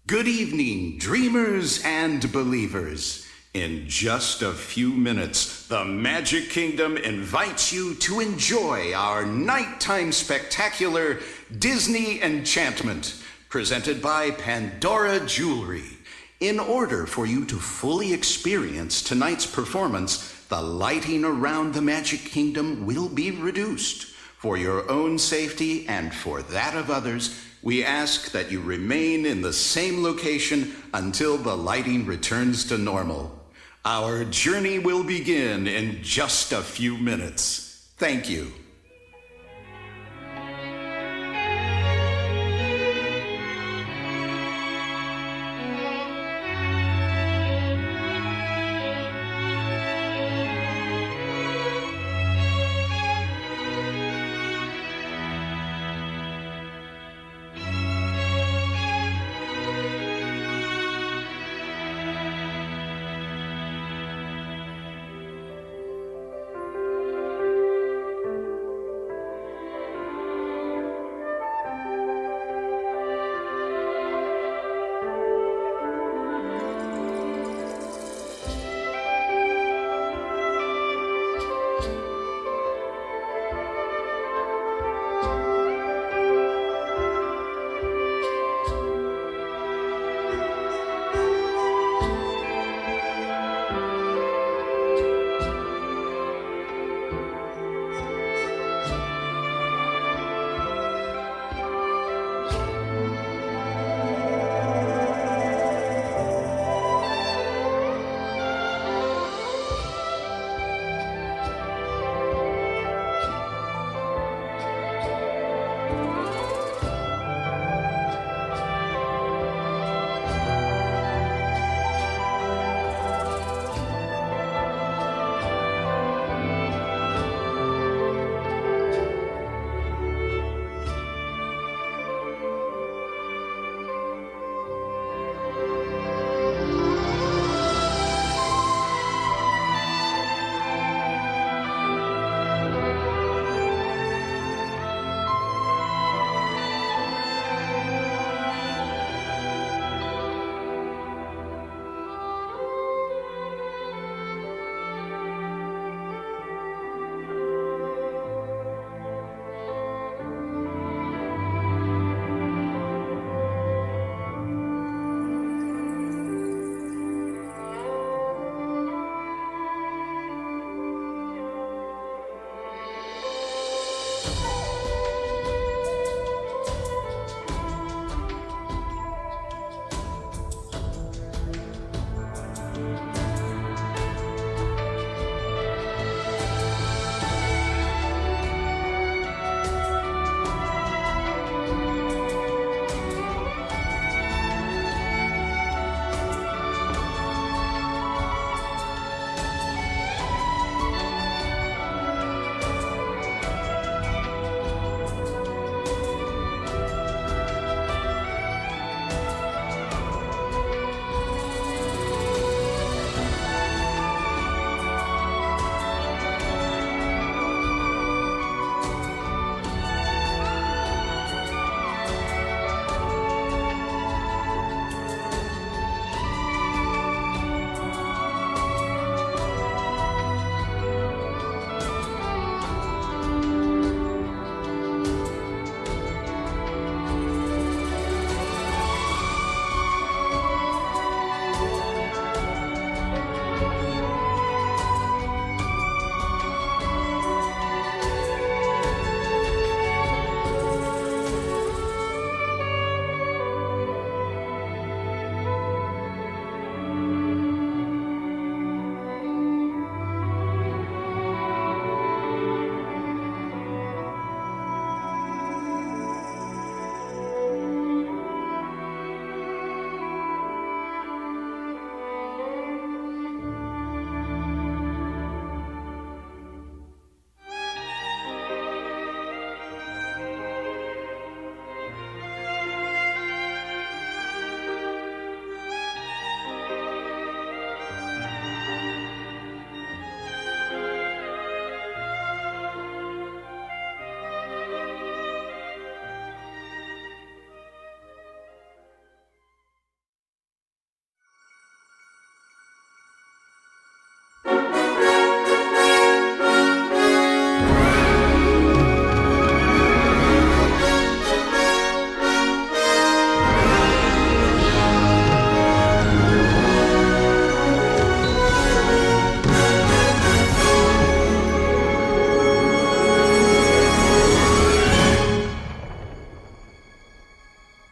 Good evening, dreamers and believers. In just a few minutes, the Magic Kingdom invites you to enjoy our nighttime spectacular Disney Enchantment, presented by Pandora Jewelry. In order for you to fully experience tonight's performance, the lighting around the Magic Kingdom will be reduced. For your own safety and for that of others, we ask that you remain in the same location until the lighting returns to normal. Our journey will begin in just a few minutes. Thank you.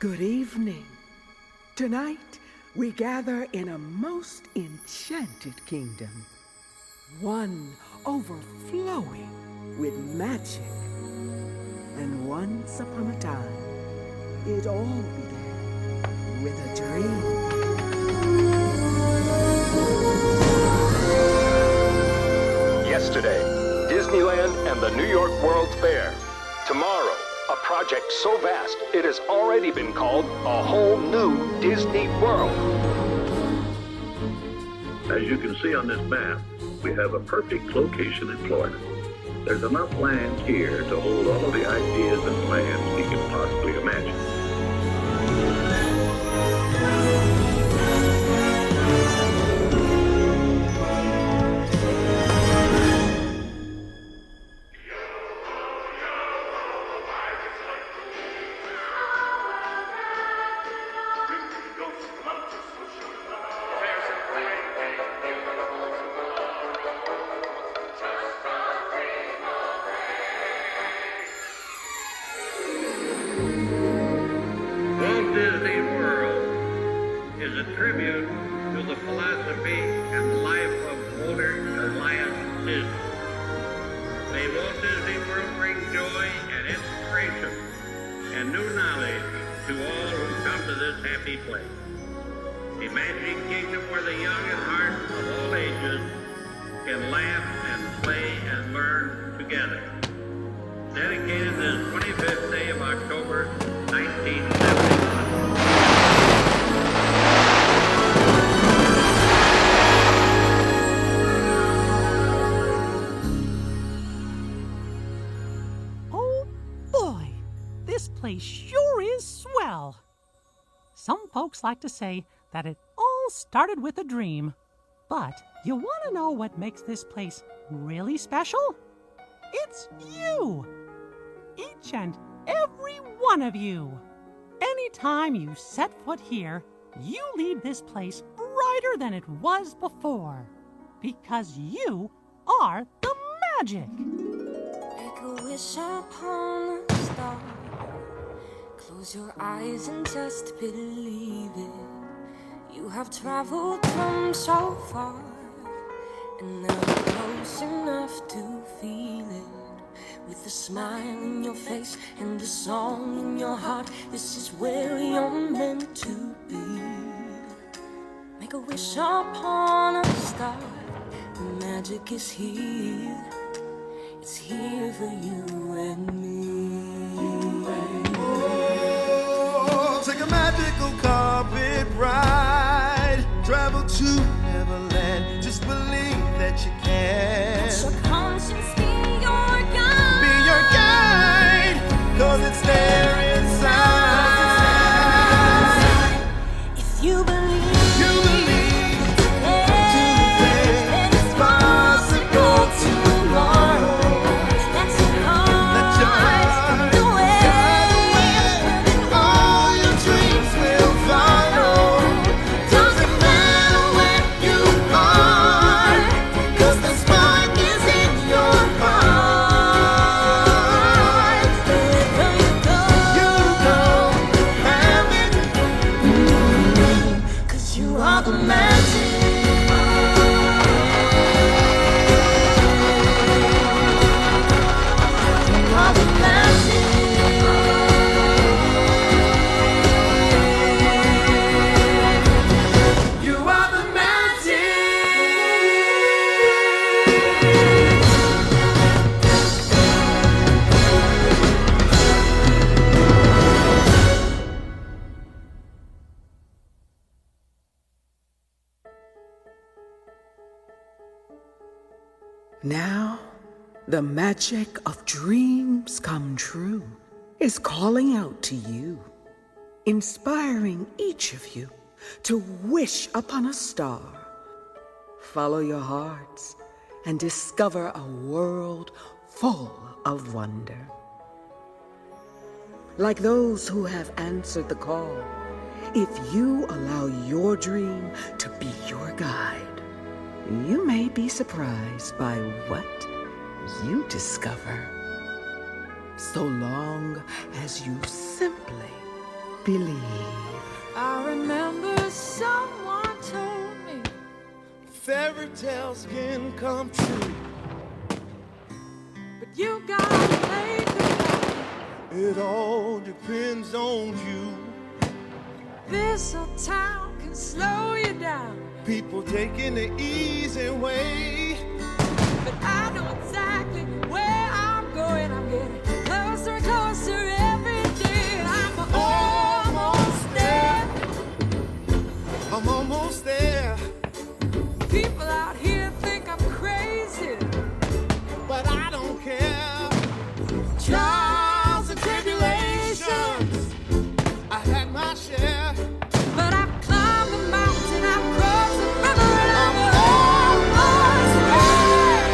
Good evening. Tonight, we gather in a most enchanted kingdom. One overflowing with magic. And once upon a time, it all began with a dream. Yesterday, Disneyland and the New York World's Fair. Tomorrow, a project so vast it has already been called a whole new Disney World. As you can see on this map, we have a perfect location in Florida. There's enough land here to hold all of the ideas and plans we can possibly imagine. Walt Disney World is a tribute to the philosophy and life of Walter Elias Disney. May Walt Disney World bring joy and inspiration and new knowledge to all who come to this happy place. A magic kingdom where the young at heart of all ages can laugh and play and learn together. Dedicated this 25th day of October, 1971. Oh boy, this place sure is swell. Some folks like to say that it all started with a dream. But you want to know what makes this place really special? It's you! Each and every one of you. Anytime you set foot here, you leave this place brighter than it was before. Because you are the magic. Make a wish upon a star. Close your eyes and just believe it. You have traveled from so far, and now you're close enough to feel it. With a smile in your face and a song in your heart, this is where you're meant to be. Make a wish upon a star. The magic is here. It's here for you and me. Oh, take a magical carpet ride. Travel to Neverland. Just believe that you can. Let your conscience be your guide. Be your guide, 'cause it's there inside. If you believe. Now, the magic of dreams come true is calling out to you, inspiring each of you to wish upon a star. Follow your hearts and discover a world full of wonder. Like those who have answered the call, if you allow your dream to be your guide, you may be surprised by what you discover. So long as you simply believe. I remember someone told me Fairy tales can come true. but you gotta make it. It all depends on you. This old town can slow you down, People taking the easy way. but I know exactly where I'm going. I'm getting closer and closer every day, and I'm almost there. I'm almost there, People out here think I'm crazy, but I don't care. Trials and tribulations, I had my share. but I've climbed the mountain, I've crossed the river, and I'm almost there.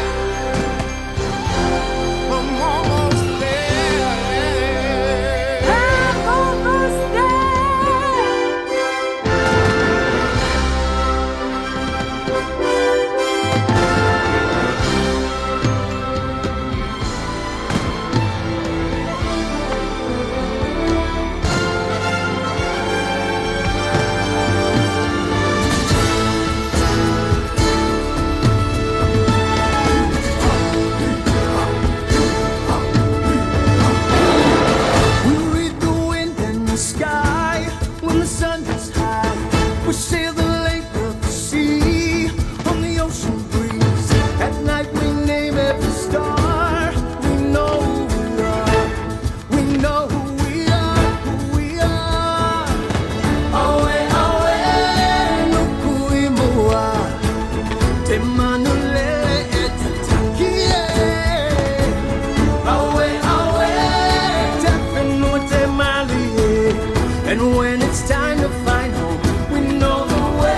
I'm almost there. I'm almost there. We read the wind and the sky when the sun is high. We sail the length of the sea on the ocean breeze. At night we name every star. We know who we are. We know who we are. Who we are. Awe awe nukuimoa te manulele etutakie. Awe awe tefinute malie. And when it's time to find home, we know the way.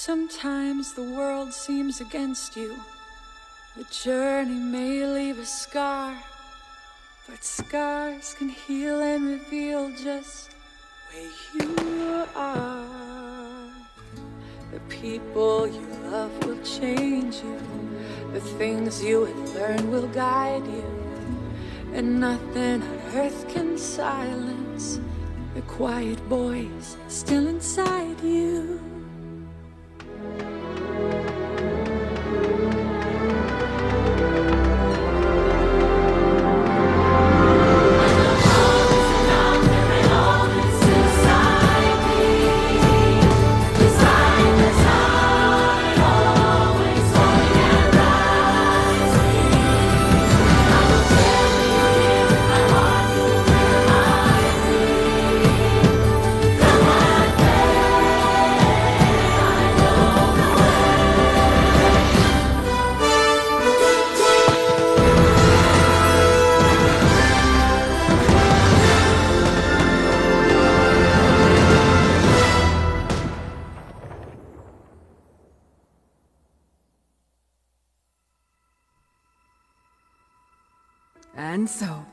Sometimes the world seems against you. The journey may leave a scar, but scars can heal and reveal just where you are. The people you love will change you. The things you have learned will guide you. And nothing on earth can silence the quiet voice still inside you. And so,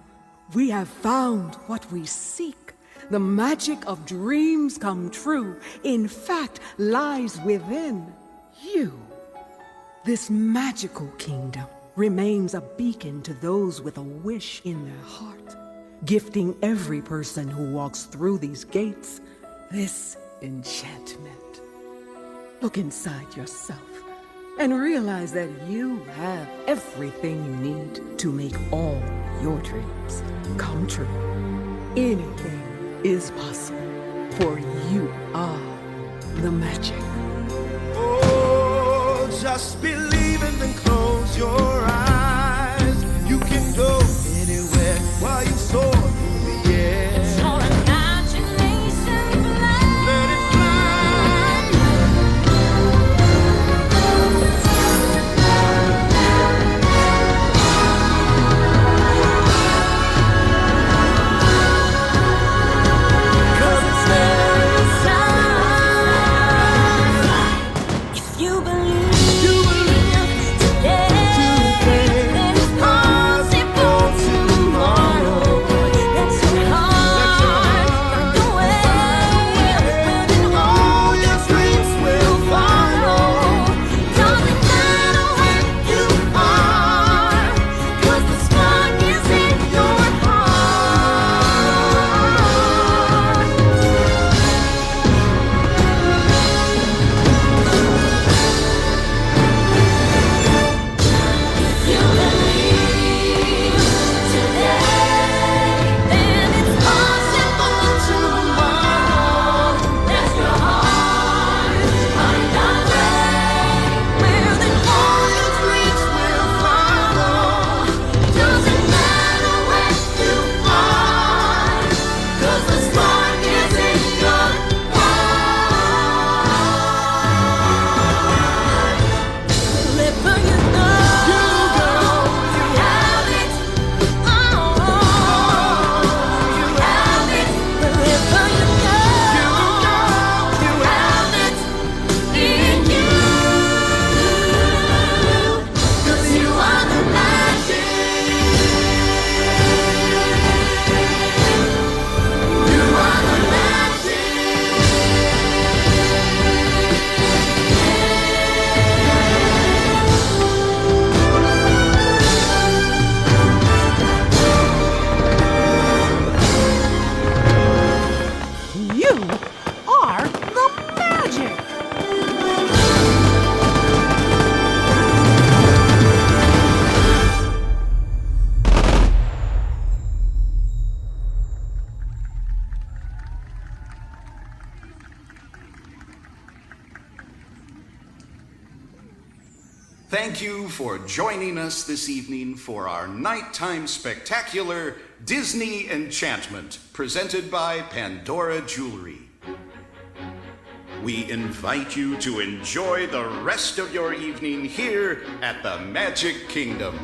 we have found what we seek. The magic of dreams come true, in fact, lies within you. This magical kingdom remains a beacon to those with a wish in their heart, gifting every person who walks through these gates this enchantment. Look inside yourself and realize that you have everything you need to make all your dreams come true. Anything is possible, for you are the magic. Oh, just believe and then close your eyes. You can go anywhere while you soar through the air. Your imagination flies. Let it fly. If you believe today, then it's possible tomorrow. Let your heart find the way, where then all your dreams will follow. Doesn't matter where you are, 'cause the spark is in your heart. You believe today, then it's possible tomorrow. Let your heart find a way, where then all your dreams will follow. Doesn't matter where you are, 'cause the spark is in your heart. Live for you know. You have it. Oh, you have it. Live for you know. You have it in you. 'Cause you are the magic. You are the magic. You are the magic! Thank you for joining us this evening for our nighttime spectacular Disney Enchantment, presented by Pandora Jewelry. We invite you to enjoy the rest of your evening here at the Magic Kingdom.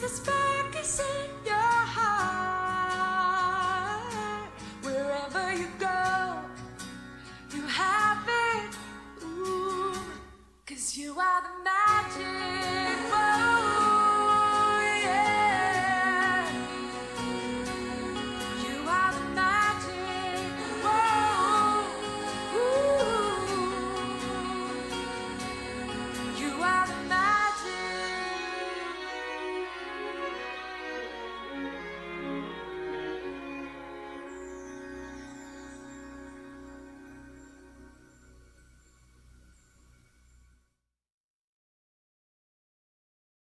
There's a spark I see.